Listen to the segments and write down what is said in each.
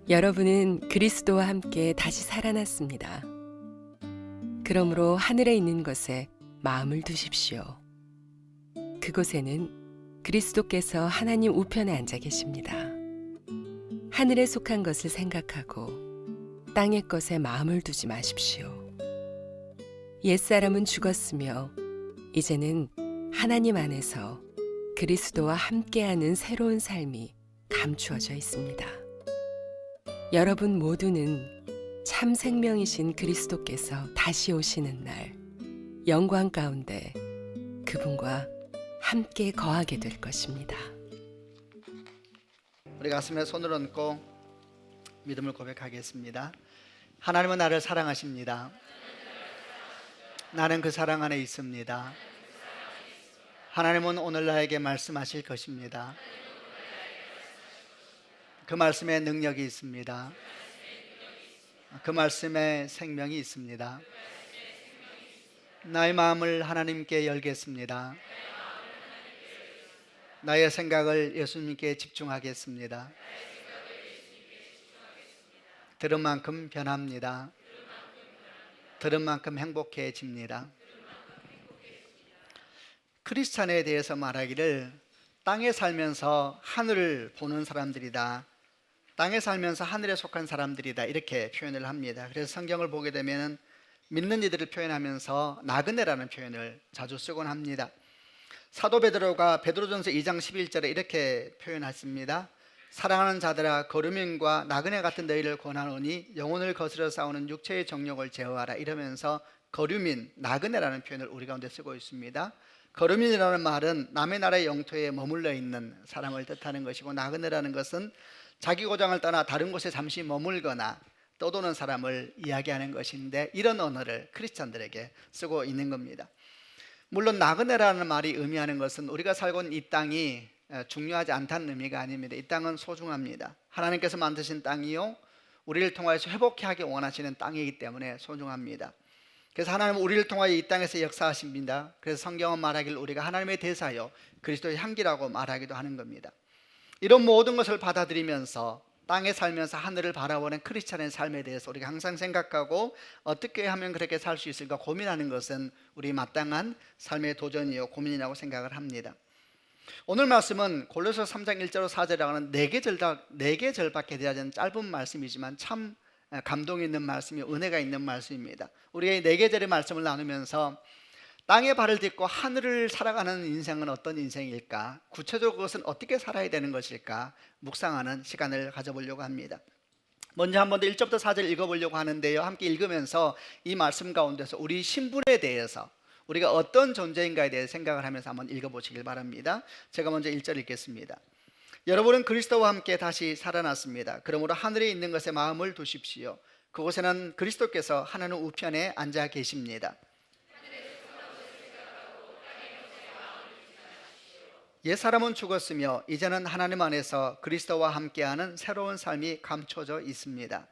여러분은 그리스도와 함께 다시 살아났습니다. 그러므로 하늘에 있는 것에 마음을 두십시오. 그곳에는 그리스도께서 하나님 우편에 앉아 계십니다. 하늘에 속한 것을 생각하고 땅의 것에 마음을 두지 마십시오. 옛사람은 죽었으며 이제는 하나님 안에서 그리스도와 함께하는 새로운 삶이 감추어져 있습니다. 여러분 모두는 참 생명이신 그리스도께서 다시 오시는 날 영광 가운데 그분과 함께 거하게 될 것입니다. 우리 가슴에 손을 얹고 믿음을 고백하겠습니다. 하나님은 나를 사랑하십니다. 나는 그 사랑 안에 있습니다. 하나님은 오늘 나에게 말씀하실 것입니다. 그 말씀에 능력이 있습니다. 그 말씀에 생명이 있습니다. 나의 마음을 하나님께 열겠습니다. 나의 생각을 예수님께 집중하겠습니다. 들은 만큼 변합니다. 들은 만큼 행복해집니다. 크리스찬에 대해서 말하기를 땅에 살면서 하늘을 보는 사람들이다, 땅에 살면서 하늘에 속한 사람들이다, 이렇게 표현을 합니다. 그래서 성경을 보게 되면 믿는 이들을 표현하면서 나그네라는 표현을 자주 쓰곤 합니다. 사도 베드로가 베드로전서 2장 11절에 이렇게 표현했습니다. 사랑하는 자들아, 거류민과 나그네 같은 너희를 권하노니 영혼을 거스려 싸우는 육체의 정욕을 제어하라, 이러면서 거류민, 나그네라는 표현을 우리 가운데 쓰고 있습니다. 거류민이라는 말은 남의 나라의 영토에 머물러 있는 사람을 뜻하는 것이고, 나그네라는 것은 자기 고장을 떠나 다른 곳에 잠시 머물거나 떠도는 사람을 이야기하는 것인데, 이런 언어를 크리스찬들에게 쓰고 있는 겁니다. 물론 나그네라는 말이 의미하는 것은 우리가 살고 있는 이 땅이 중요하지 않다는 의미가 아닙니다. 이 땅은 소중합니다. 하나님께서 만드신 땅이요, 우리를 통하여서 회복케 하기 원하시는 땅이기 때문에 소중합니다. 그래서 하나님은 우리를 통하여 이 땅에서 역사하십니다. 그래서 성경은 말하기를 우리가 하나님의 대사요 그리스도의 향기라고 말하기도 하는 겁니다. 이런 모든 것을 받아들이면서 땅에 살면서 하늘을 바라보는 크리스찬의 삶에 대해서 우리가 항상 생각하고 어떻게 하면 그렇게 살 수 있을까 고민하는 것은 우리 마땅한 삶의 도전이요 고민이라고 생각을 합니다. 오늘 말씀은 골로새 3장 1절로 4절이라고 하는 4개 절밖에 되지 않은 짧은 말씀이지만 참 감동이 있는 말씀이, 은혜가 있는 말씀입니다. 우리가 이 4계절의 말씀을 나누면서 땅에 발을 딛고 하늘을 살아가는 인생은 어떤 인생일까, 구체적으로 그것은 어떻게 살아야 되는 것일까 묵상하는 시간을 가져보려고 합니다. 먼저 한 번 더 1절부터 4절 읽어보려고 하는데요, 함께 읽으면서 이 말씀 가운데서 우리 신분에 대해서, 우리가 어떤 존재인가에 대해 생각을 하면서 한번 읽어보시길 바랍니다. 제가 먼저 1절 읽겠습니다. 여러분은 그리스도와 함께 다시 살아났습니다. 그러므로 하늘에 있는 것에 마음을 두십시오. 그곳에는 그리스도께서 하나님 우편에 앉아 계십니다. 옛사람은 죽었으며 이제는 하나님 안에서 그리스도와 함께하는 새로운 삶이 감춰져 있습니다.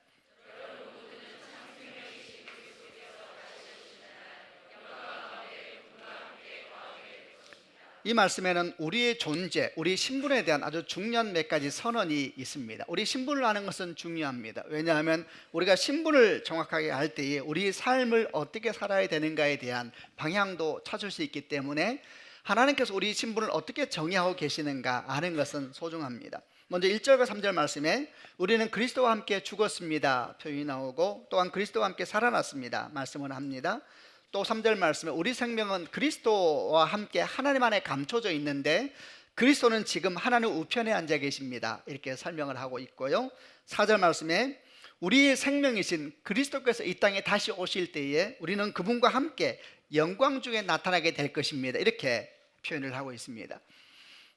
이 말씀에는 우리의 존재, 우리 신분에 대한 아주 중요한 몇 가지 선언이 있습니다. 우리 신분을 아는 것은 중요합니다. 왜냐하면 우리가 신분을 정확하게 알 때에 우리 삶을 어떻게 살아야 되는가에 대한 방향도 찾을 수 있기 때문에 하나님께서 우리 신분을 어떻게 정의하고 계시는가 아는 것은 소중합니다. 먼저 1절과 3절 말씀에 우리는 그리스도와 함께 죽었습니다 표현이 나오고, 또한 그리스도와 함께 살아났습니다 말씀을 합니다. 또 3절 말씀에 우리 생명은 그리스도와 함께 하나님 안에 감춰져 있는데 그리스도는 지금 하나님 우편에 앉아 계십니다, 이렇게 설명을 하고 있고요. 4절 말씀에 우리의 생명이신 그리스도께서 이 땅에 다시 오실 때에 우리는 그분과 함께 영광 중에 나타나게 될 것입니다, 이렇게 표현을 하고 있습니다.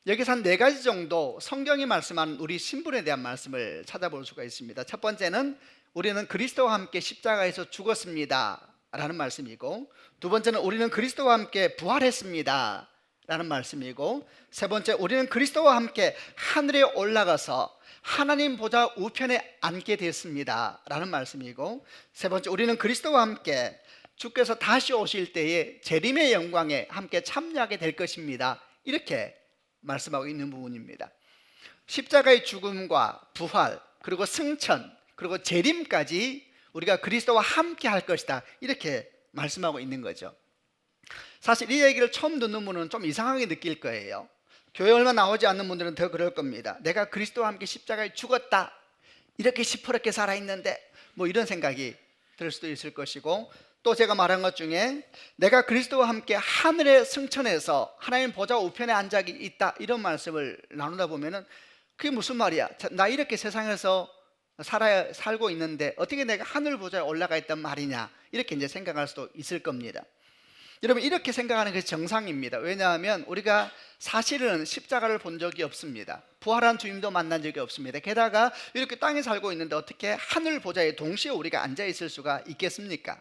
여기서 한 4가지 정도 성경이 말씀하는 우리 신분에 대한 말씀을 찾아볼 수가 있습니다. 첫 번째는 우리는 그리스도와 함께 십자가에서 죽었습니다 라는 말씀이고, 두 번째는 우리는 그리스도와 함께 부활했습니다 라는 말씀이고, 세 번째 우리는 그리스도와 함께 하늘에 올라가서 하나님 보좌 우편에 앉게 됐습니다 라는 말씀이고, 세 번째 우리는 그리스도와 함께 주께서 다시 오실 때에 재림의 영광에 함께 참여하게 될 것입니다, 이렇게 말씀하고 있는 부분입니다. 십자가의 죽음과 부활, 그리고 승천, 그리고 재림까지 우리가 그리스도와 함께 할 것이다, 이렇게 말씀하고 있는 거죠. 사실 이 얘기를 처음 듣는 분은 좀 이상하게 느낄 거예요. 교회 얼마 나오지 않는 분들은 더 그럴 겁니다. 내가 그리스도와 함께 십자가에 죽었다, 이렇게 시퍼렇게 살아있는데, 뭐 이런 생각이 들 수도 있을 것이고, 또 제가 말한 것 중에 내가 그리스도와 함께 하늘에 승천해서 하나님 보좌 우편에 앉아 있다, 이런 말씀을 나누다 보면은 그게 무슨 말이야? 나 이렇게 세상에서 살고 있는데 어떻게 내가 하늘 보좌에 올라가 있단 말이냐, 이렇게 이제 생각할 수도 있을 겁니다. 여러분, 이렇게 생각하는 것이 정상입니다. 왜냐하면 우리가 사실은 십자가를 본 적이 없습니다. 부활한 주님도 만난 적이 없습니다. 게다가 이렇게 땅에 살고 있는데 어떻게 하늘 보좌에 동시에 우리가 앉아 있을 수가 있겠습니까?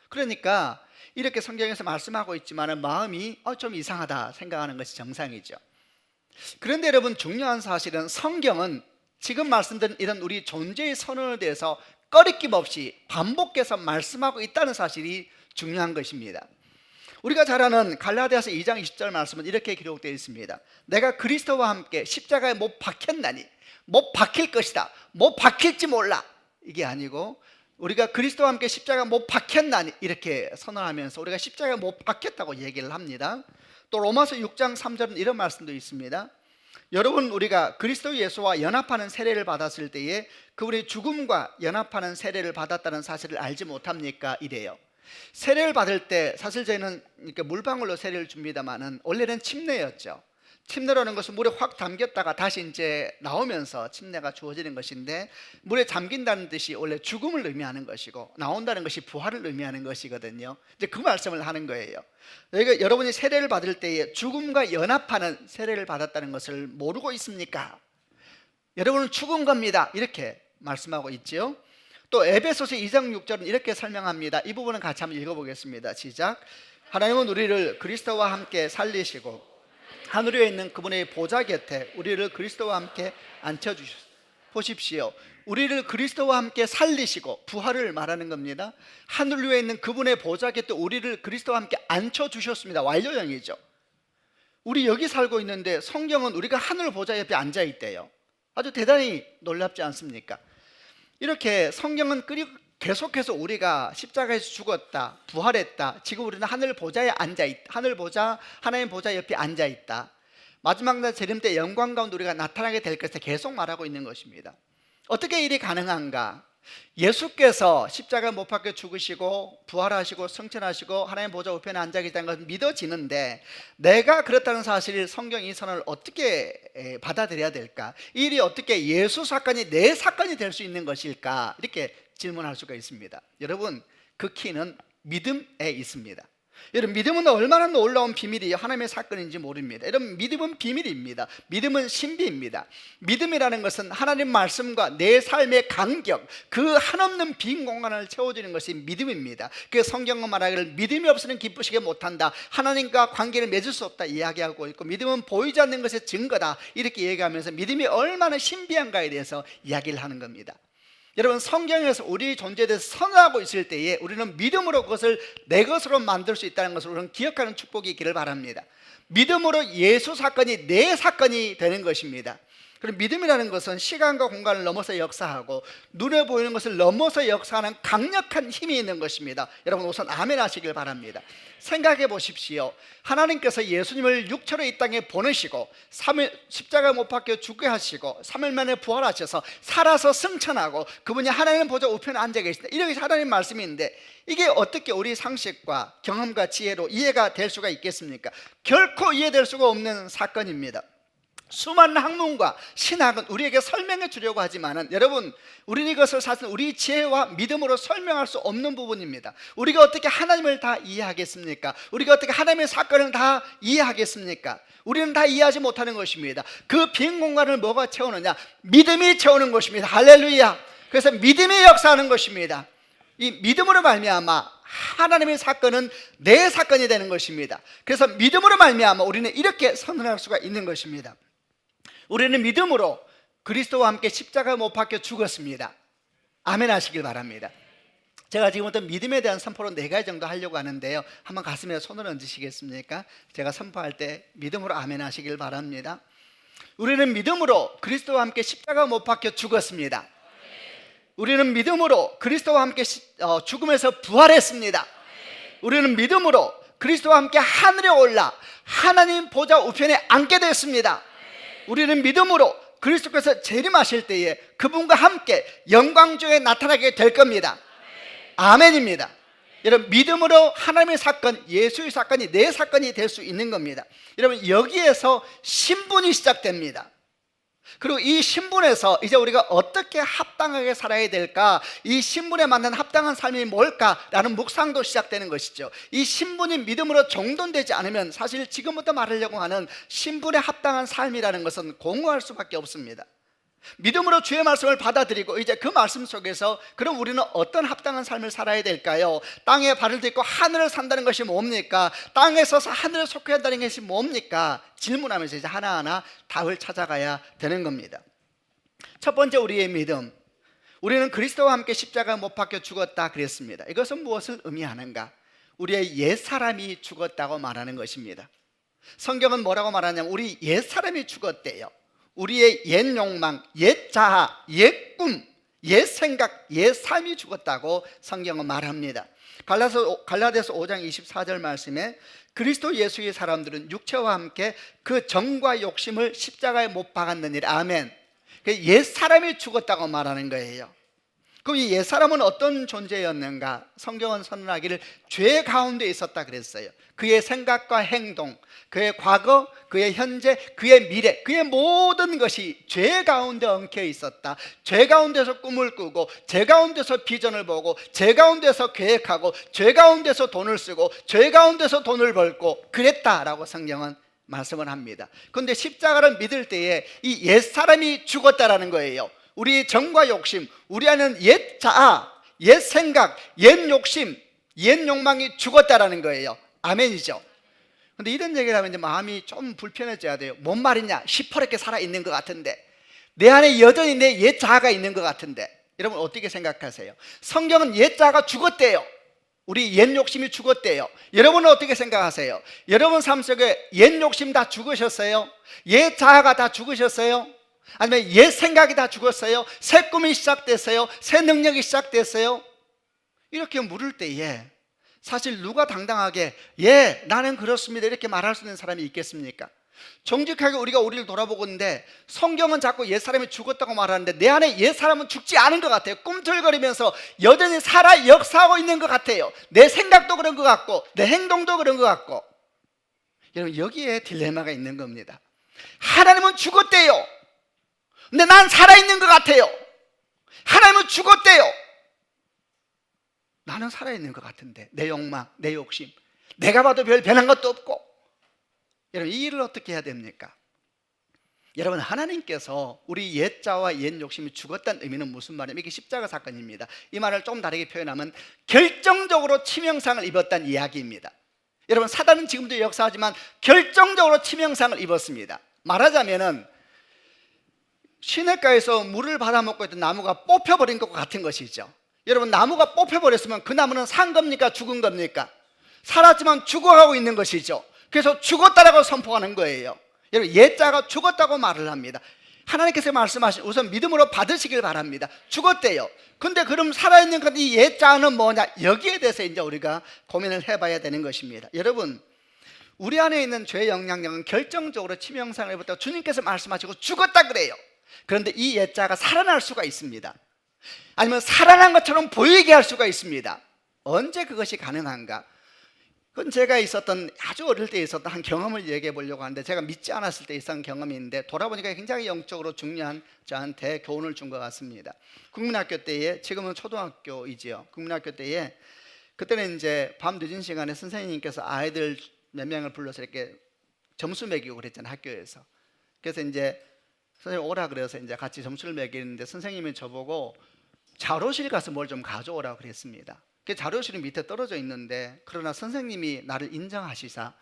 그러니까 이렇게 성경에서 말씀하고 있지만 마음이 좀 이상하다 생각하는 것이 정상이죠. 그런데 여러분, 중요한 사실은 성경은 지금 말씀드린 이런 우리 존재의 선언에 대해서 꺼리낌 없이 반복해서 말씀하고 있다는 사실이 중요한 것입니다. 우리가 잘 아는 갈라디아서 2장 20절 말씀은 이렇게 기록되어 있습니다. 내가 그리스도와 함께 십자가에 못 박혔나니, 못 박힐 것이다, 못 박힐지 몰라, 이게 아니고 우리가 그리스도와 함께 십자가 못 박혔나니 이렇게 선언하면서 우리가 십자가에 못 박혔다고 얘기를 합니다. 또 로마서 6장 3절은 이런 말씀도 있습니다. 여러분, 우리가 그리스도 예수와 연합하는 세례를 받았을 때에 그분의 죽음과 연합하는 세례를 받았다는 사실을 알지 못합니까? 이래요. 세례를 받을 때 사실 저희는 이렇게 물방울로 세례를 줍니다만은 원래는 침례였죠. 침례라는 것은 물에 확 담겼다가 다시 이제 나오면서 침례가 주어지는 것인데, 물에 잠긴다는 뜻이 원래 죽음을 의미하는 것이고 나온다는 것이 부활을 의미하는 것이거든요. 이제 그 말씀을 하는 거예요. 여러분이 세례를 받을 때에 죽음과 연합하는 세례를 받았다는 것을 모르고 있습니까? 여러분은 죽은 겁니다, 이렇게 말씀하고 있지요. 또 에베소서 2장 6절은 이렇게 설명합니다. 이 부분은 같이 한번 읽어보겠습니다. 시작. 하나님은 우리를 그리스도와 함께 살리시고 하늘에 있는 그분의 보좌 곁에 우리를 그리스도와 함께 앉혀주셨습니다. 보십시오, 우리를 그리스도와 함께 살리시고, 부활을 말하는 겁니다. 하늘 위에 있는 그분의 보좌 곁에 우리를 그리스도와 함께 앉혀주셨습니다. 완료형이죠. 우리 여기 살고 있는데 성경은 우리가 하늘 보좌 옆에 앉아있대요. 아주 대단히 놀랍지 않습니까? 이렇게 성경은 계속해서 우리가 십자가에서 죽었다, 부활했다, 지금 우리는 하늘 보좌에 앉아있다, 하늘 보좌, 하나님 보좌 옆에 앉아있다, 마지막 날 재림 때 영광 가운데 우리가 나타나게 될 것을 계속 말하고 있는 것입니다. 어떻게 일이 가능한가? 예수께서 십자가 못 박혀 죽으시고 부활하시고 승천하시고 하나님 보좌 우편에 앉아 계시다는 것은 믿어지는데, 내가 그렇다는 사실을 성경 이 선을 어떻게 받아들여야 될까? 이 일이 어떻게 예수 사건이 내 사건이 될 수 있는 것일까? 이렇게 질문할 수가 있습니다. 여러분, 그 키는 믿음에 있습니다. 여러분, 믿음은 얼마나 놀라운 비밀이 하나님의 사건인지 모릅니다. 여러분, 믿음은 비밀입니다. 믿음은 신비입니다. 믿음이라는 것은 하나님 말씀과 내 삶의 간격, 그 한없는 빈 공간을 채워주는 것이 믿음입니다. 그 성경은 말하기를 믿음이 없으면 기쁘시게 못한다, 하나님과 관계를 맺을 수 없다 이야기하고 있고, 믿음은 보이지 않는 것의 증거다, 이렇게 얘기하면서 믿음이 얼마나 신비한가에 대해서 이야기를 하는 겁니다. 여러분, 성경에서 우리 존재에 대해서 선언하고 있을 때에 우리는 믿음으로 그것을 내 것으로 만들 수 있다는 것을 우리는 기억하는 축복이 있기를 바랍니다. 믿음으로 예수 사건이 내 사건이 되는 것입니다. 그럼 믿음이라는 것은 시간과 공간을 넘어서 역사하고 눈에 보이는 것을 넘어서 역사하는 강력한 힘이 있는 것입니다. 여러분, 우선 아멘 하시길 바랍니다. 생각해 보십시오. 하나님께서 예수님을 육체로 이 땅에 보내시고 3일 십자가 못 박혀 죽게 하시고 3일 만에 부활하셔서 살아서 승천하고 그분이 하나님 보좌 우편에 앉아 계신다, 이렇게 하나님 말씀인데, 이게 어떻게 우리 상식과 경험과 지혜로 이해가 될 수가 있겠습니까? 결코 이해될 수가 없는 사건입니다. 수많은 학문과 신학은 우리에게 설명해 주려고 하지만은, 여러분, 우리는 이것을 사실 우리 지혜와 믿음으로 설명할 수 없는 부분입니다. 우리가 어떻게 하나님을 다 이해하겠습니까? 우리가 어떻게 하나님의 사건을 다 이해하겠습니까? 우리는 다 이해하지 못하는 것입니다. 그 빈 공간을 뭐가 채우느냐? 믿음이 채우는 것입니다. 할렐루야. 그래서 믿음이 역사하는 것입니다. 이 믿음으로 말미암아 하나님의 사건은 내 사건이 되는 것입니다. 그래서 믿음으로 말미암아 우리는 이렇게 선언할 수가 있는 것입니다. 우리는 믿음으로 그리스도와 함께 십자가 못 박혀 죽었습니다. 아멘 하시길 바랍니다. 제가 지금부터 믿음에 대한 선포로 4가지 정도 하려고 하는데요, 한번 가슴에 손을 얹으시겠습니까? 제가 선포할 때 믿음으로 아멘 하시길 바랍니다. 우리는 믿음으로 그리스도와 함께 십자가 못 박혀 죽었습니다. 우리는 믿음으로 그리스도와 함께 죽음에서 부활했습니다. 우리는 믿음으로 그리스도와 함께 하늘에 올라 하나님 보좌 우편에 앉게 됐습니다. 우리는 믿음으로 그리스도께서 재림하실 때에 그분과 함께 영광중에 나타나게 될 겁니다. 아멘입니다. 여러분, 믿음으로 하나님의 사건, 예수의 사건이 내 사건이 될 수 있는 겁니다. 여러분, 여기에서 신분이 시작됩니다. 그리고 이 신분에서 이제 우리가 어떻게 합당하게 살아야 될까, 이 신분에 맞는 합당한 삶이 뭘까라는 묵상도 시작되는 것이죠. 이 신분이 믿음으로 정돈되지 않으면 사실 지금부터 말하려고 하는 신분에 합당한 삶이라는 것은 공허할 수밖에 없습니다. 믿음으로 주의 말씀을 받아들이고 이제 그 말씀 속에서 그럼 우리는 어떤 합당한 삶을 살아야 될까요? 땅에 발을 딛고 하늘을 산다는 것이 뭡니까? 땅에 서서 하늘을 속해야 한다는 것이 뭡니까? 질문하면서 이제 하나하나 답을 찾아가야 되는 겁니다. 첫 번째, 우리의 믿음. 우리는 그리스도와 함께 십자가 못 박혀 죽었다 그랬습니다. 이것은 무엇을 의미하는가? 우리의 옛사람이 죽었다고 말하는 것입니다. 성경은 뭐라고 말하냐면 우리 옛사람이 죽었대요. 우리의 옛 욕망, 옛 자아, 옛 꿈, 옛 생각, 옛 삶이 죽었다고 성경은 말합니다. 갈라디아서 5장 24절 말씀에 그리스도 예수의 사람들은 육체와 함께 그 정과 욕심을 십자가에 못 박았느니라. 아멘. 옛 사람이 죽었다고 말하는 거예요. 그럼 이 옛 사람은 어떤 존재였는가? 성경은 선언하기를 죄 가운데 있었다 그랬어요. 그의 생각과 행동, 그의 과거, 그의 현재, 그의 미래, 그의 모든 것이 죄 가운데 엉켜 있었다. 죄 가운데서 꿈을 꾸고, 죄 가운데서 비전을 보고, 죄 가운데서 계획하고, 죄 가운데서 돈을 쓰고, 죄 가운데서 돈을 벌고 그랬다라고 성경은 말씀을 합니다. 그런데 십자가를 믿을 때에 이 옛사람이 죽었다라는 거예요. 우리의 정과 욕심, 우리 안에는 옛 자아, 옛 생각, 옛 욕심, 옛 욕망이 죽었다라는 거예요. 아멘이죠. 근데 이런 얘기를 하면 이제 마음이 좀 불편해져야 돼요. 뭔 말이냐? 시퍼렇게 살아있는 것 같은데, 내 안에 여전히 내 옛 자아가 있는 것 같은데, 여러분 어떻게 생각하세요? 성경은 옛 자아가 죽었대요. 우리 옛 욕심이 죽었대요. 여러분은 어떻게 생각하세요? 여러분 삶 속에 옛 욕심 다 죽으셨어요? 옛 자아가 다 죽으셨어요? 아니면 옛 생각이 다 죽었어요? 새 꿈이 시작됐어요? 새 능력이 시작됐어요? 이렇게 물을 때에 사실 누가 당당하게 예 나는 그렇습니다 이렇게 말할 수 있는 사람이 있겠습니까? 정직하게 우리가 우리를 돌아보고 있는데 성경은 자꾸 옛사람이 죽었다고 말하는데 내 안에 옛사람은 죽지 않은 것 같아요. 꿈틀거리면서 여전히 살아 역사하고 있는 것 같아요. 내 생각도 그런 것 같고 내 행동도 그런 것 같고. 여러분, 여기에 딜레마가 있는 겁니다. 하나님은 죽었대요. 근데 난 살아있는 것 같아요. 하나님은 죽었대요. 나는 살아있는 것 같은데 내 욕망, 내 욕심, 내가 봐도 별 변한 것도 없고. 여러분, 이 일을 어떻게 해야 됩니까? 여러분, 하나님께서 우리 옛 자와 옛 욕심이 죽었다는 의미는 무슨 말이냐면 이게 십자가 사건입니다. 이 말을 좀 다르게 표현하면 결정적으로 치명상을 입었다는 이야기입니다. 여러분, 사단은 지금도 역사하지만 결정적으로 치명상을 입었습니다. 말하자면은 시냇가에서 물을 받아먹고 있던 나무가 뽑혀버린 것과 같은 것이죠. 여러분, 나무가 뽑혀버렸으면 그 나무는 산 겁니까? 죽은 겁니까? 살았지만 죽어가고 있는 것이죠. 그래서 죽었다라고 선포하는 거예요. 여러분, 옛자가 죽었다고 말을 합니다. 하나님께서 말씀하신 우선 믿음으로 받으시길 바랍니다. 죽었대요. 근데 그럼 살아있는 것 이 옛자는 뭐냐? 여기에 대해서 이제 우리가 고민을 해봐야 되는 것입니다. 여러분, 우리 안에 있는 죄의 영향력은 결정적으로 치명상을 입었다고 주님께서 말씀하시고 죽었다 그래요. 그런데 이 옛자가 살아날 수가 있습니다. 아니면 살아난 것처럼 보이게 할 수가 있습니다. 언제 그것이 가능한가? 그건 제가 있었던 아주 어릴 때 있었던 한 경험을 얘기해 보려고 하는데, 제가 믿지 않았을 때 있었던 경험이 있는데 돌아보니까 굉장히 영적으로 중요한 저한테 교훈을 준 것 같습니다. 국민학교 때에, 지금은 초등학교이지요. 국민학교 때에 그때는 이제 밤 늦은 시간에 선생님께서 아이들 몇 명을 불러서 이렇게 점수 매기고 그랬잖아요, 학교에서. 그래서 이제 선생님 오라 그래서 이제 같이 점수를 매기는데 선생님이 저보고 자료실 가서 뭘 좀 가져오라고 그랬습니다. 그 자료실은 밑에 떨어져 있는데, 그러나 선생님이 나를 인정하시사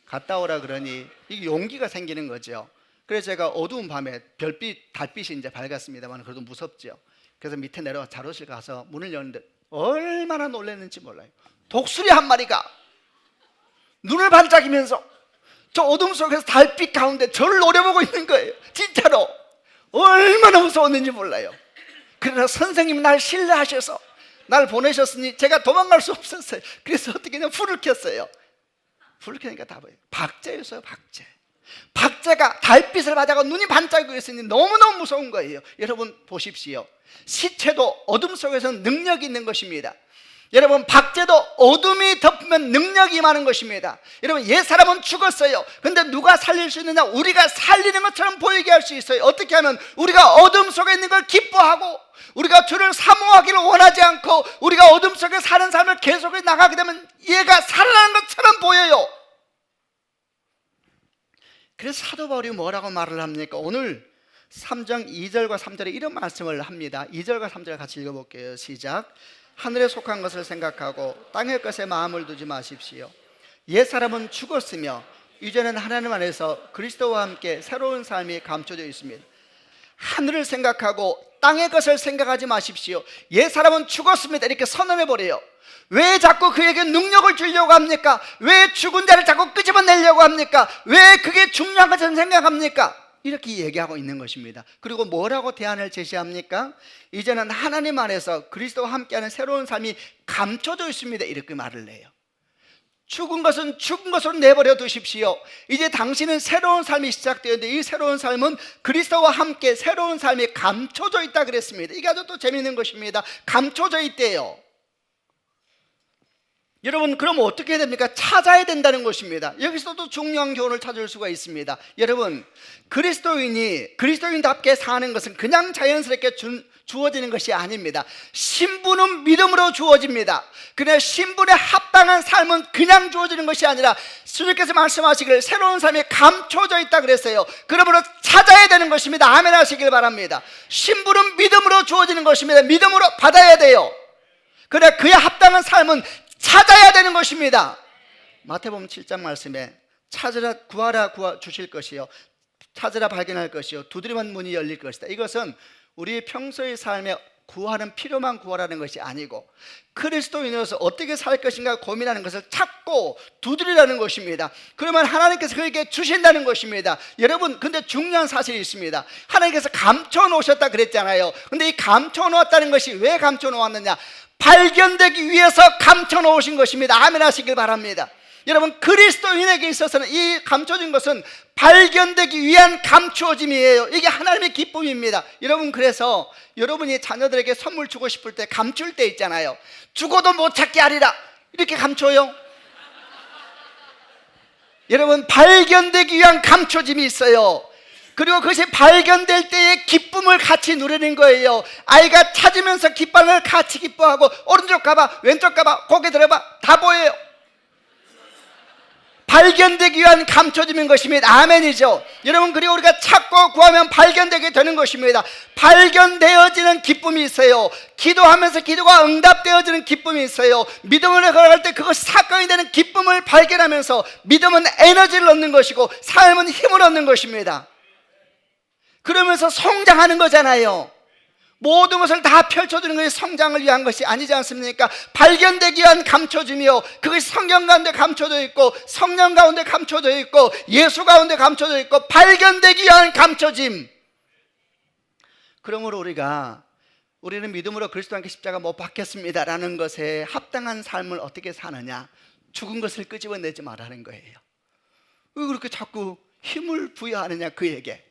갔다 오라 그러니 이게 용기가 생기는 거죠. 그래서 제가 어두운 밤에 별빛, 달빛이 이제 밝았습니다만 그래도 무섭죠. 그래서 밑에 내려와 자료실 가서 문을 여는데 얼마나 놀랐는지 몰라요. 독수리 한 마리가 눈을 반짝이면서 저 어둠 속에서 달빛 가운데 저를 노려보고 있는 거예요. 진짜로 얼마나 무서웠는지 몰라요. 그러나 선생님이 날 신뢰하셔서 날 보내셨으니 제가 도망갈 수 없었어요. 그래서 어떻게 했냐면 불을 켰어요. 불을 켜니까 다 보여요. 박제였어요. 박제가 달빛을 맞아가 눈이 반짝이고 있으니 너무너무 무서운 거예요. 여러분 보십시오. 시체도 어둠 속에서는 능력이 있는 것입니다. 여러분 박제도 어둠이 덮으면 능력이 임하는 것입니다. 여러분 옛사람은 죽었어요. 근데 누가 살릴 수 있느냐? 우리가 살리는 것처럼 보이게 할 수 있어요. 어떻게 하면? 우리가 어둠 속에 있는 걸 기뻐하고 우리가 주를 사모하기를 원하지 않고 우리가 어둠 속에 사는 삶을 계속해 나가게 되면 얘가 살아나는 것처럼 보여요. 그래서 사도 바울이 뭐라고 말을 합니까? 오늘 3장 2절과 3절에 이런 말씀을 합니다. 2절과 3절 같이 읽어볼게요. 시작. 하늘에 속한 것을 생각하고 땅의 것에 마음을 두지 마십시오. 옛사람은 죽었으며 이제는 하나님 안에서 그리스도와 함께 새로운 삶이 감춰져 있습니다. 하늘을 생각하고 땅의 것을 생각하지 마십시오. 옛사람은 죽었습니다. 이렇게 선언해버려요. 왜 자꾸 그에게 능력을 주려고 합니까? 왜 죽은 자를 자꾸 끄집어내려고 합니까? 왜 그게 중요한 것처럼 생각합니까? 이렇게 얘기하고 있는 것입니다. 그리고 뭐라고 대안을 제시합니까? 이제는 하나님 안에서 그리스도와 함께하는 새로운 삶이 감춰져 있습니다. 이렇게 말을 해요. 죽은 것은 죽은 것으로 내버려 두십시오. 이제 당신은 새로운 삶이 시작되었는데 이 새로운 삶은 그리스도와 함께 새로운 삶이 감춰져 있다 그랬습니다. 이게 아주 또 재미있는 것입니다. 감춰져 있대요. 여러분 그럼 어떻게 해야 됩니까? 찾아야 된다는 것입니다. 여기서도 중요한 교훈을 찾을 수가 있습니다. 여러분 그리스도인답게 사는 것은 그냥 자연스럽게 주어지는 것이 아닙니다. 신분은 믿음으로 주어집니다. 그냥 신분에 합당한 삶은 그냥 주어지는 것이 아니라 주님께서 말씀하시기를 새로운 삶이 감춰져 있다 그랬어요. 그러므로 찾아야 되는 것입니다. 아멘 하시길 바랍니다. 신분은 믿음으로 주어지는 것입니다. 믿음으로 받아야 돼요. 그래 그에 합당한 삶은 찾아야 되는 것입니다. 마태복음 7장 말씀에 찾으라 구하라 주실 것이요 찾으라 발견할 것이요 두드리면 문이 열릴 것이다. 이것은 우리 평소의 삶에 구하는 필요만 구하라는 것이 아니고 그리스도인으로서 어떻게 살 것인가 고민하는 것을 찾고 두드리라는 것입니다. 그러면 하나님께서 그에게 주신다는 것입니다. 여러분 근데 중요한 사실이 있습니다. 하나님께서 감춰 놓으셨다 그랬잖아요. 근데 이 감춰 놓았다는 것이 왜 감춰 놓았느냐? 발견되기 위해서 감춰 놓으신 것입니다. 아멘 하시길 바랍니다. 여러분 그리스도인에게 있어서는 이 감춰진 것은 발견되기 위한 감추어짐이에요. 이게 하나님의 기쁨입니다. 여러분 그래서 여러분이 자녀들에게 선물 주고 싶을 때 감출 때 있잖아요. 죽어도 못 찾게 하리라 이렇게 감춰요. 여러분 발견되기 위한 감춰짐이 있어요. 그리고 그것이 발견될 때의 기쁨을 같이 누리는 거예요. 아이가 찾으면서 기쁨을 같이 기뻐하고 오른쪽 가봐 왼쪽 가봐 고개 들어봐 다 보여요. 발견되기 위한 감춰짐인 것입니다. 아멘이죠. 여러분 그리고 우리가 찾고 구하면 발견되게 되는 것입니다. 발견되어지는 기쁨이 있어요. 기도하면서 기도가 응답되어지는 기쁨이 있어요. 믿음으로 걸어갈 때 그것이 사건이 되는 기쁨을 발견하면서 믿음은 에너지를 얻는 것이고 삶은 힘을 얻는 것입니다. 그러면서 성장하는 거잖아요. 모든 것을 다 펼쳐주는 것이 성장을 위한 것이 아니지 않습니까? 발견되기 위한 감춰짐이요 그것이 성경 가운데 감춰져 있고 성령 가운데 감춰져 있고 예수 가운데 감춰져 있고 발견되기 위한 감춰짐. 그러므로 우리는 믿음으로 그리스도와 함께 십자가 못 박혔습니다 라는 것에 합당한 삶을 어떻게 사느냐? 죽은 것을 끄집어내지 말라는 거예요. 왜 그렇게 자꾸 힘을 부여하느냐 그에게.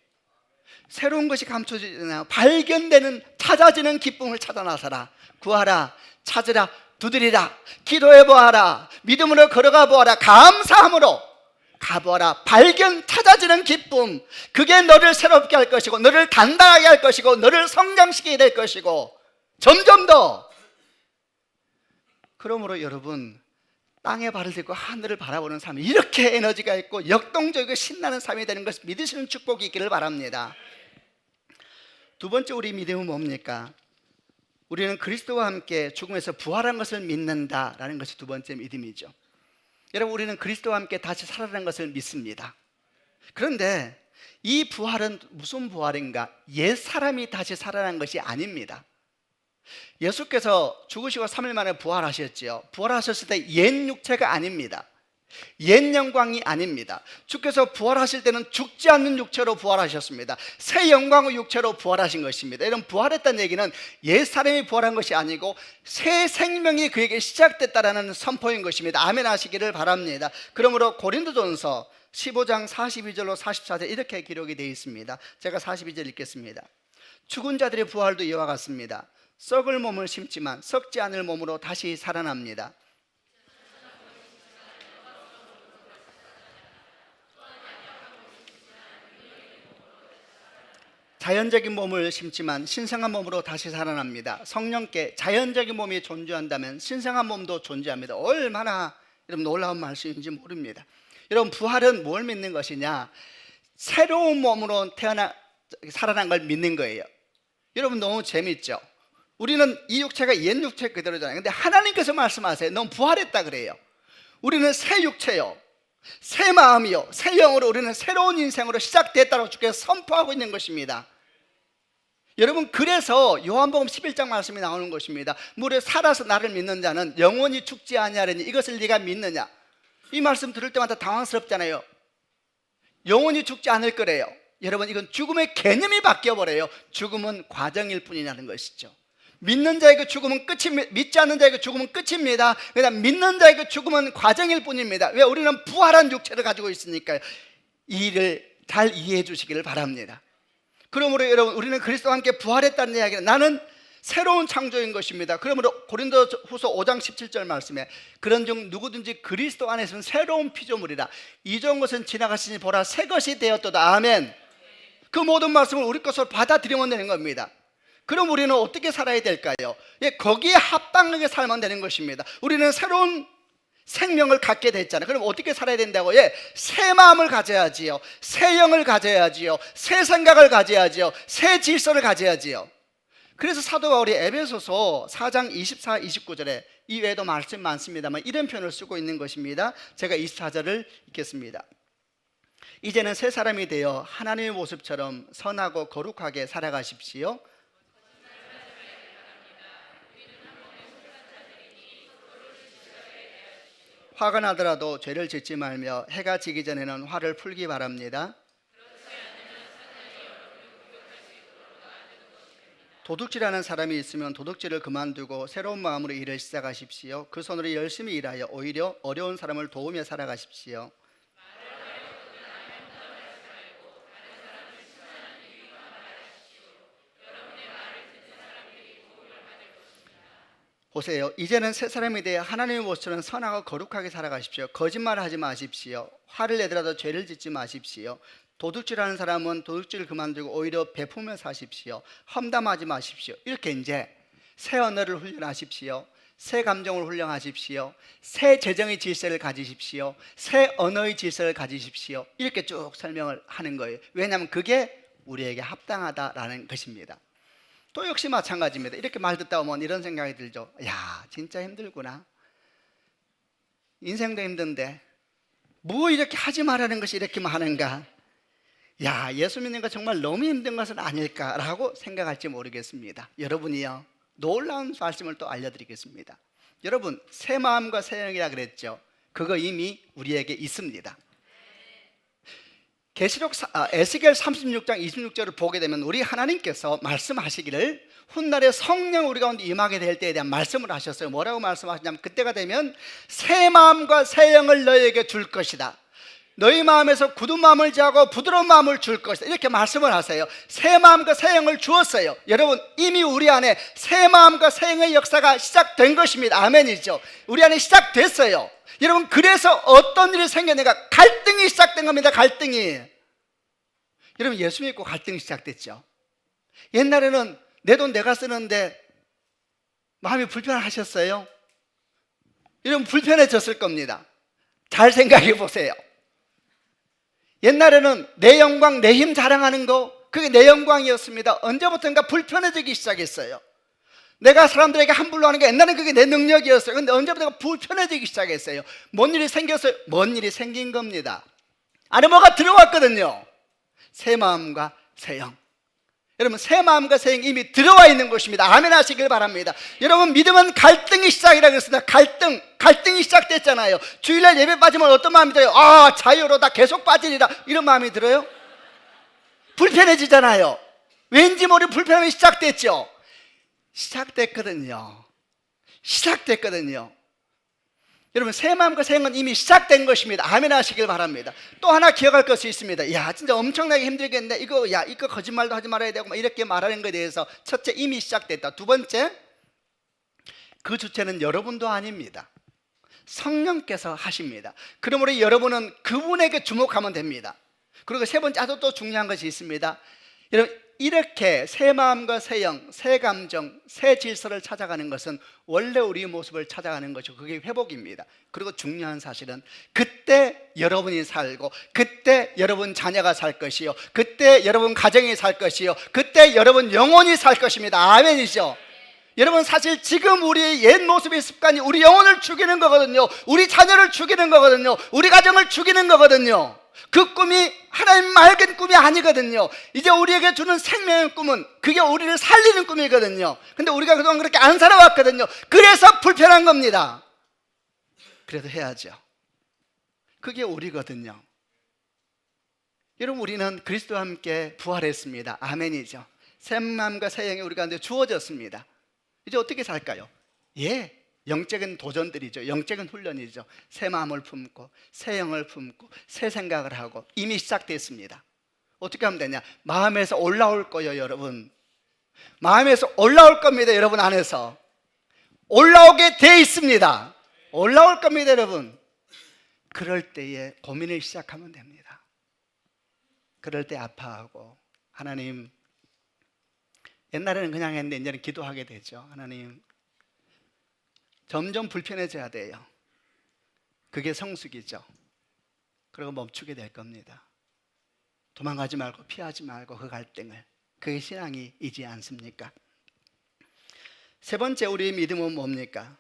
새로운 것이 감춰지잖아요. 발견되는 찾아지는 기쁨을 찾아 나서라. 구하라 찾으라 두드리라 기도해 보아라 믿음으로 걸어가 보아라 감사함으로 가보아라. 찾아지는 기쁨 그게 너를 새롭게 할 것이고 너를 단단하게 할 것이고 너를 성장시키게 될 것이고 점점 더. 그러므로 여러분 땅에 발을 딛고 하늘을 바라보는 삶이 이렇게 에너지가 있고 역동적이고 신나는 삶이 되는 것을 믿으시는 축복이 있기를 바랍니다. 두 번째 우리 믿음은 뭡니까? 우리는 그리스도와 함께 죽음에서 부활한 것을 믿는다라는 것이 두 번째 믿음이죠. 여러분 우리는 그리스도와 함께 다시 살아나는 것을 믿습니다. 그런데 이 부활은 무슨 부활인가? 옛 사람이 다시 살아난 것이 아닙니다. 예수께서 죽으시고 3일 만에 부활하셨지요. 부활하셨을 때 옛 육체가 아닙니다. 옛 영광이 아닙니다. 주께서 부활하실 때는 죽지 않는 육체로 부활하셨습니다. 새 영광의 육체로 부활하신 것입니다. 이런 부활했다는 얘기는 옛 사람이 부활한 것이 아니고 새 생명이 그에게 시작됐다라는 선포인 것입니다. 아멘 하시기를 바랍니다. 그러므로 고린도전서 15장 42절로 44절 이렇게 기록이 되어 있습니다. 제가 42절 읽겠습니다. 죽은 자들의 부활도 이와 같습니다. 썩을 몸을 심지만 썩지 않을 몸으로 다시 살아납니다. 자연적인 몸을 심지만 신성한 몸으로 다시 살아납니다. 성령께 자연적인 몸이 존재한다면 신성한 몸도 존재합니다. 얼마나 여러분 놀라운 말씀인지 모릅니다. 여러분 부활은 뭘 믿는 것이냐? 새로운 몸으로 살아난 걸 믿는 거예요. 여러분 너무 재밌죠? 우리는 이 육체가 옛 육체 그대로잖아요. 근데 하나님께서 말씀하세요. 넌 부활했다 그래요. 우리는 새 육체요, 새 마음이요, 새 영으로 우리는 새로운 인생으로 시작됐다고 주께서 선포하고 있는 것입니다. 여러분 그래서 요한복음 11장 말씀이 나오는 것입니다. 무릇 살아서 나를 믿는 자는 영원히 죽지 아니하리니 이것을 네가 믿느냐? 이 말씀 들을 때마다 당황스럽잖아요. 영원히 죽지 않을 거래요. 여러분 이건 죽음의 개념이 바뀌어버려요. 죽음은 과정일 뿐이라는 것이죠. 믿는 자에게 죽음은 끝입니다. 믿지 않는 자에게 죽음은 끝입니다. 그냥 믿는 자에게 죽음은 과정일 뿐입니다. 왜? 우리는 부활한 육체를 가지고 있으니까요. 이 일을 잘 이해해 주시기를 바랍니다. 그러므로 여러분 우리는 그리스도와 함께 부활했다는 이야기는 나는 새로운 창조인 것입니다. 그러므로 고린도후서 5장 17절 말씀에 그런즉 누구든지 그리스도 안에서는 새로운 피조물이라 이전 것은 지나갔으니 보라 새 것이 되었도다. 아멘. 그 모든 말씀을 우리 것으로 받아들이면 되는 겁니다. 그럼 우리는 어떻게 살아야 될까요? 거기에 합당하게 살면 되는 것입니다. 우리는 새로운 생명을 갖게 됐잖아요. 그럼 어떻게 살아야 된다고요? 새 마음을 가져야지요, 새 영을 가져야지요, 새 생각을 가져야지요, 새 질서를 가져야지요. 그래서 사도 바울이 에베소서 4장 24, 29절에 이 외에도 말씀 많습니다만 이런 표현을 쓰고 있는 것입니다. 제가 24절을 읽겠습니다. 이제는 새 사람이 되어 하나님의 모습처럼 선하고 거룩하게 살아가십시오. 화가 나더라도 죄를 짓지 말며 해가 지기 전에는 화를 풀기 바랍니다. 도둑질하는 사람이 있으면 도둑질을 그만두고 새로운 마음으로 일을 시작하십시오. 그 손으로 열심히 일하여 오히려 어려운 사람을 도우며 살아가십시오. 보세요. 이제는 새 사람이 되어 하나님의 모습처럼 선하고 거룩하게 살아가십시오. 거짓말을 하지 마십시오. 화를 내더라도 죄를 짓지 마십시오. 도둑질하는 사람은 도둑질을 그만두고 오히려 베푸며 사십시오. 험담하지 마십시오. 이렇게 이제 새 언어를 훈련하십시오. 새 감정을 훈련하십시오. 새 재정의 질서를 가지십시오. 새 언어의 질서를 가지십시오. 이렇게 쭉 설명을 하는 거예요. 왜냐하면 그게 우리에게 합당하다라는 것입니다. 또 역시 마찬가지입니다. 이렇게 말 듣다 보면 이런 생각이 들죠. 야, 진짜 힘들구나. 인생도 힘든데 뭐 이렇게 하지 말라는 것이 이렇게 많은가. 야, 예수 믿는 거 정말 너무 힘든 것은 아닐까라고 생각할지 모르겠습니다. 여러분이요, 놀라운 말씀을 또 알려드리겠습니다. 여러분, 새 마음과 새 영이라 그랬죠. 그거 이미 우리에게 있습니다. 에스겔 36장 26절을 보게 되면 우리 하나님께서 말씀하시기를 훗날에 성령 우리 가운데 임하게 될 때에 대한 말씀을 하셨어요. 뭐라고 말씀하시냐면 그때가 되면 새 마음과 새 영을 너희에게 줄 것이다. 너희 마음에서 굳은 마음을 제하고 부드러운 마음을 줄 것이다. 이렇게 말씀을 하세요. 새 마음과 새 영을 주었어요. 여러분 이미 우리 안에 새 마음과 새 영의 역사가 시작된 것입니다. 아멘이죠. 우리 안에 시작됐어요. 여러분 그래서 어떤 일이 생겨내가 갈등이 시작된 겁니다. 갈등이. 여러분 예수 믿고 갈등이 시작됐죠. 옛날에는 내 돈 내가 쓰는데 마음이 불편하셨어요? 여러분 불편해졌을 겁니다. 잘 생각해 보세요. 옛날에는 내 영광 내 힘 자랑하는 거 그게 내 영광이었습니다. 언제부턴가 불편해지기 시작했어요. 내가 사람들에게 함부로 하는 게 옛날엔 그게 내 능력이었어요. 근데 언제부턴가 불편해지기 시작했어요. 뭔 일이 생겼어요? 뭔 일이 생긴 겁니다. 안에 뭐가 들어왔거든요. 새 마음과 새 영. 여러분, 새 마음과 새 영이 이미 들어와 있는 것입니다. 아멘 하시길 바랍니다. 여러분, 믿음은 갈등이 시작이라고 그랬습니다. 갈등이 시작됐잖아요. 주일날 예배 빠지면 어떤 마음이 들어요? 아, 자유로다, 계속 빠지리라, 이런 마음이 들어요? 불편해지잖아요. 왠지 모르게 불편함이 시작됐죠. 시작됐거든요. 여러분, 새 마음과 새 영은 이미 시작된 것입니다. 아멘 하시길 바랍니다. 또 하나 기억할 것이 있습니다. 야, 진짜 엄청나게 힘들겠네. 이거 거짓말도 하지 말아야 되고 이렇게 말하는 것에 대해서, 첫째, 이미 시작됐다. 두 번째, 그 주체는 여러분도 아닙니다. 성령께서 하십니다. 그러므로 여러분은 그분에게 주목하면 됩니다. 그리고 세 번째, 아주 또 중요한 것이 있습니다. 여러분, 이렇게 새 마음과 새 영, 새 감정, 새 질서를 찾아가는 것은 원래 우리의 모습을 찾아가는 것이고, 그게 회복입니다. 그리고 중요한 사실은 그때 여러분이 살고, 그때 여러분 자녀가 살 것이요, 그때 여러분 가정이 살 것이요, 그때 여러분 영혼이 살 것입니다. 아멘이죠. 여러분, 사실 지금 우리의 옛 모습의 습관이 우리 영혼을 죽이는 거거든요. 우리 자녀를 죽이는 거거든요. 우리 가정을 죽이는 거거든요. 그 꿈이 하나님 맑은 꿈이 아니거든요. 이제 우리에게 주는 생명의 꿈은, 그게 우리를 살리는 꿈이거든요. 근데 우리가 그동안 그렇게 안 살아왔거든요. 그래서 불편한 겁니다. 그래도 해야죠. 그게 우리거든요. 여러분, 우리는 그리스도와 함께 부활했습니다. 아멘이죠. 새 마음과 새 영이 우리 가운데 주어졌습니다. 이제 어떻게 살까요? 영적인 도전들이죠. 영적인 훈련이죠. 새 마음을 품고, 새 영을 품고, 새 생각을 하고, 이미 시작됐습니다. 어떻게 하면 되냐? 마음에서 올라올 거예요, 여러분. 마음에서 올라올 겁니다, 여러분 안에서. 올라오게 돼 있습니다. 올라올 겁니다, 여러분. 그럴 때에 고민을 시작하면 됩니다. 그럴 때 아파하고, 하나님, 옛날에는 그냥 했는데 이제는 기도하게 되죠. 하나님, 점점 불편해져야 돼요. 그게 성숙이죠. 그리고 멈추게 될 겁니다. 도망가지 말고 피하지 말고 그 갈등을. 그게 신앙이지 않습니까? 세 번째, 우리의 믿음은 뭡니까?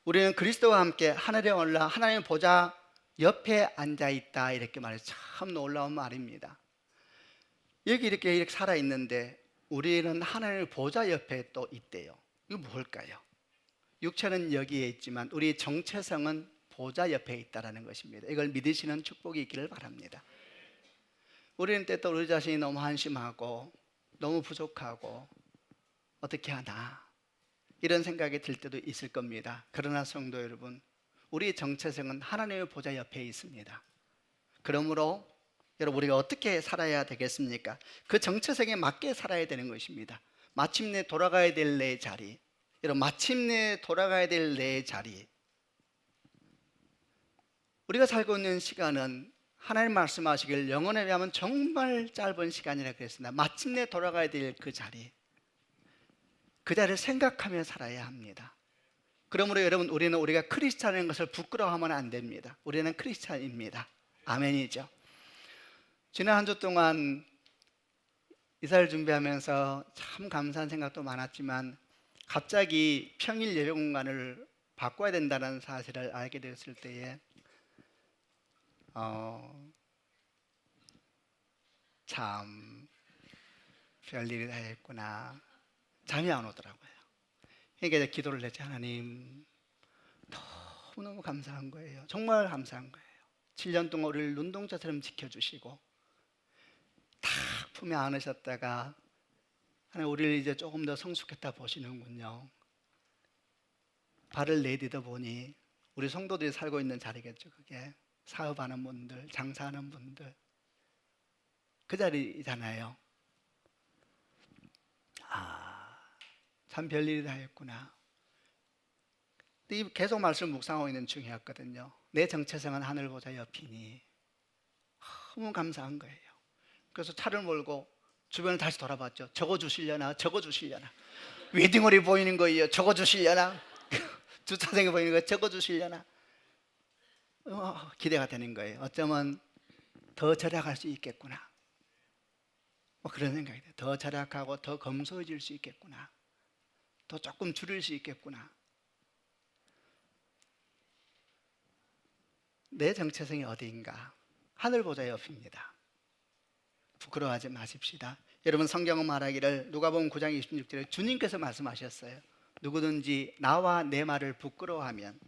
우리는 그리스도와 함께 하늘에 올라 하나님의 보좌 옆에 앉아있다, 이렇게 말해서 참 놀라운 말입니다. 여기 이렇게 살아있는데 우리는 하나님의 보좌 옆에 또 있대요. 이거 뭘까요? 육체는 여기에 있지만 우리 정체성은 보좌 옆에 있다는 것입니다. 이걸 믿으시는 축복이 있기를 바랍니다. 우리는 때또 우리 자신이 너무 한심하고 너무 부족하고 어떻게 하나, 이런 생각이 들 때도 있을 겁니다. 그러나 성도 여러분, 우리의 정체성은 하나님의 보좌 옆에 있습니다. 그러므로 여러분, 우리가 어떻게 살아야 되겠습니까? 그 정체성에 맞게 살아야 되는 것입니다. 마침내 돌아가야 될 내 자리, 여러분, 마침내 돌아가야 될 내 자리. 우리가 살고 있는 시간은 하나님 말씀하시길 영혼에 비하면 정말 짧은 시간이라 그랬습니다. 마침내 돌아가야 될 그 자리, 그 자리를 생각하며 살아야 합니다. 그러므로 여러분, 우리가 크리스찬인 것을 부끄러워하면 안 됩니다. 우리는 크리스찬입니다. 아멘이죠. 지난 한 주 동안 이사를 준비하면서 참 감사한 생각도 많았지만, 갑자기 평일 예배 공간을 바꿔야 된다는 사실을 알게 되었을 때에 참 별일이 다 했구나. 잠이 안 오더라고요. 그러니까 이제 기도를 했지. 하나님, 너무너무 감사한 거예요. 정말 감사한 거예요. 7년 동안 우리를 눈동자처럼 지켜주시고 딱 품에 안으셨다가 하나님, 우리를 이제 조금 더 성숙했다 보시는군요. 발을 내디뎌 보니 우리 성도들이 살고 있는 자리겠죠. 그게 사업하는 분들, 장사하는 분들, 그 자리잖아요. 참 별일이 다 했구나. 계속 말씀 묵상하고 있는 중이었거든요. 내 정체성은 하늘 보좌 옆이니 너무 감사한 거예요. 그래서 차를 몰고 주변을 다시 돌아봤죠. 적어주시려나, 적어주시려나. 웨딩홀이 보이는 거예요. 적어주시려나. 주차장이 보이는 거예요. 적어주시려나. 기대가 되는 거예요. 어쩌면 더 절약할 수 있겠구나. 그런 생각이 돼요. 더 절약하고 더 검소해질 수 있겠구나. 더 조금 줄일 수 있겠구나. 내 정체성이 어디인가? 하늘 보좌 옆입니다. 부끄러워하지 마십시다. 여러분 성경은 말하기를 누가복음 9장 26절에 주님께서 말씀하셨어요. 누구든지 나와 내 말을 부끄러워하면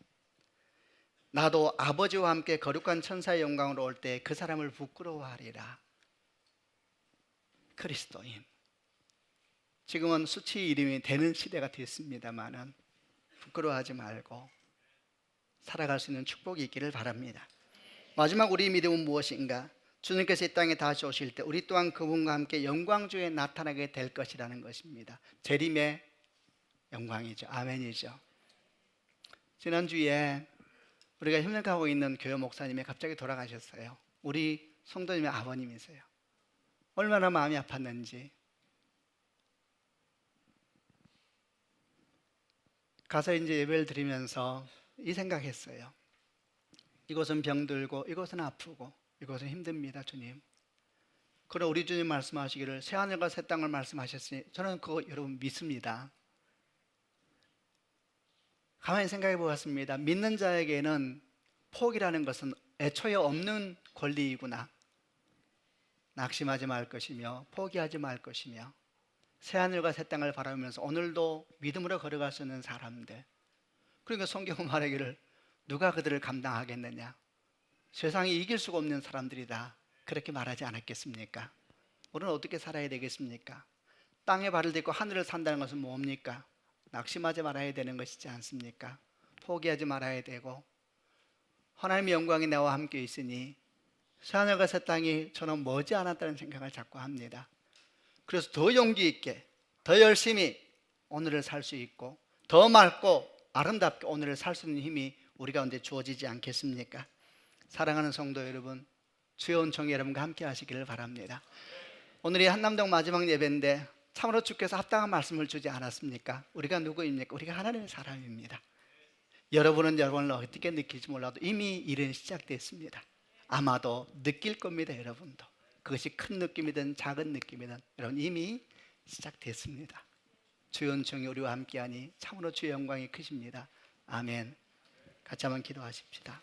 나도 아버지와 함께 거룩한 천사의 영광으로 올 때 그 사람을 부끄러워하리라. 그리스도인. 지금은 수치 이름이 되는 시대가 됐습니다마는 부끄러워하지 말고 살아갈 수 있는 축복이 있기를 바랍니다. 마지막 우리 믿음은 무엇인가? 주님께서 이 땅에 다시 오실 때 우리 또한 그분과 함께 영광 중에 나타나게 될 것이라는 것입니다. 재림의 영광이죠. 아멘이죠. 지난주에 우리가 협력하고 있는 교회 목사님이 갑자기 돌아가셨어요. 우리 성도님의 아버님이세요. 얼마나 마음이 아팠는지. 가서 이제 예배를 드리면서 이 생각했어요. 이곳은 병들고 이곳은 아프고 이곳은 힘듭니다, 주님. 그럼 우리 주님 말씀하시기를 새 하늘과 새 땅을 말씀하셨으니 저는 그거 여러분 믿습니다. 가만히 생각해 보았습니다. 믿는 자에게는 포기라는 것은 애초에 없는 권리이구나. 낙심하지 말 것이며 포기하지 말 것이며 새하늘과 새 땅을 바라보면서 오늘도 믿음으로 걸어갈 수 있는 사람들. 그러니까 성경은 말하기를 누가 그들을 감당하겠느냐. 세상이 이길 수가 없는 사람들이다. 그렇게 말하지 않았겠습니까? 우리는 어떻게 살아야 되겠습니까? 땅에 발을 딛고 하늘을 산다는 것은 뭡니까? 낙심하지 말아야 되는 것이지 않습니까? 포기하지 말아야 되고 하나님의 영광이 나와 함께 있으니 새하늘과 새 땅이 저는 머지 않았다는 생각을 자꾸 합니다. 그래서 더 용기 있게 더 열심히 오늘을 살 수 있고 더 맑고 아름답게 오늘을 살 수 있는 힘이 우리 가운데 주어지지 않겠습니까? 사랑하는 성도 여러분, 주의 은총이 여러분과 함께 하시기를 바랍니다. 오늘이 한남동 마지막 예배인데 참으로 주께서 합당한 말씀을 주지 않았습니까? 우리가 누구입니까? 우리가 하나님의 사람입니다. 여러분은 여러분을 어떻게 느낄지 몰라도 이미 일은 시작됐습니다. 아마도 느낄 겁니다. 여러분도 그것이 큰 느낌이든 작은 느낌이든 여러분 이미 시작됐습니다. 주의 은총이 우리와 함께하니 참으로 주의 영광이 크십니다. 아멘. 같이 한번 기도하십시다.